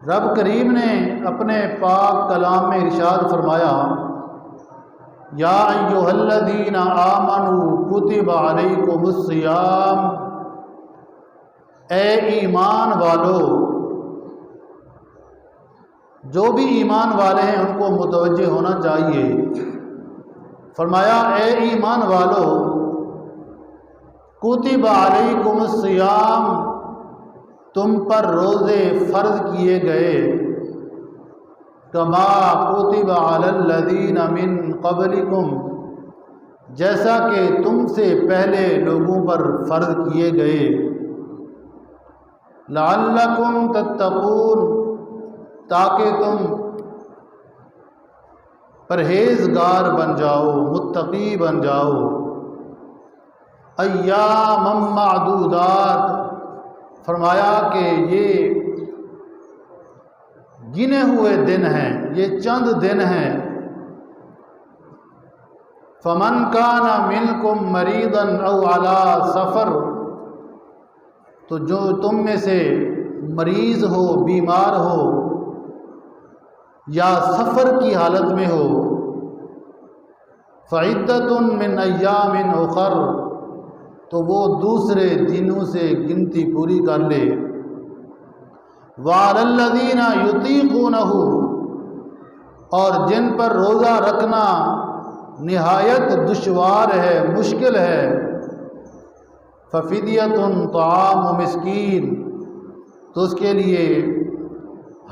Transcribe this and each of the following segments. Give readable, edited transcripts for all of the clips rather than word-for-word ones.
رب کریم نے اپنے پاک کلام میں ارشاد فرمایا، یا ایھا الذین آمنوا کتب علیکم الصیام، اے ایمان والو، جو بھی ایمان والے ہیں ان کو متوجہ ہونا چاہیے۔ فرمایا اے ایمان والو، کتب علیکم الصیام، تم پر روزے فرض کیے گئے، کما کتب علی الذین من قبلکم، جیسا کہ تم سے پہلے لوگوں پر فرض کیے گئے، لعلکم تتقون، تاکہ تم پرہیزگار بن جاؤ، متقی بن جاؤ۔ ایاما معدودات، فرمایا کہ یہ گنے ہوئے دن ہیں، یہ چند دن ہیں۔ فمن کان منکم مریضا او علی سفر، تو جو تم میں سے مریض ہو، بیمار ہو یا سفر کی حالت میں ہو، فعدۃ من ایام اخر، تو وہ دوسرے دنوں سے گنتی پوری کر لے۔ وعلی الذین یطیقونہ، اور جن پر روزہ رکھنا نہایت دشوار ہے، مشکل ہے، ففدیۃ طعام مسکین، تو اس کے لیے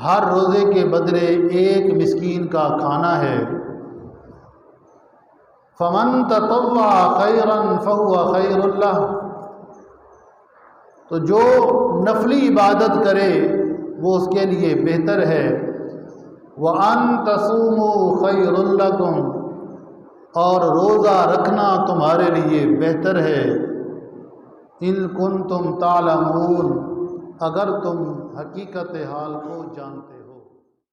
ہر روزے کے بدلے ایک مسکین کا کھانا ہے۔ فمن تطوع خیرا فہو خیر لہ، تو جو نفلی عبادت کرے وہ اس کے لیے بہتر ہے۔ وَأَن تَصُومُوا خَيْرٌ لَكُمْ، اور روزہ رکھنا تمہارے لیے بہتر ہے۔ إِن كُنتُمْ تَعْلَمُونَ، اگر تم حقیقت حال کو جانتے ہو۔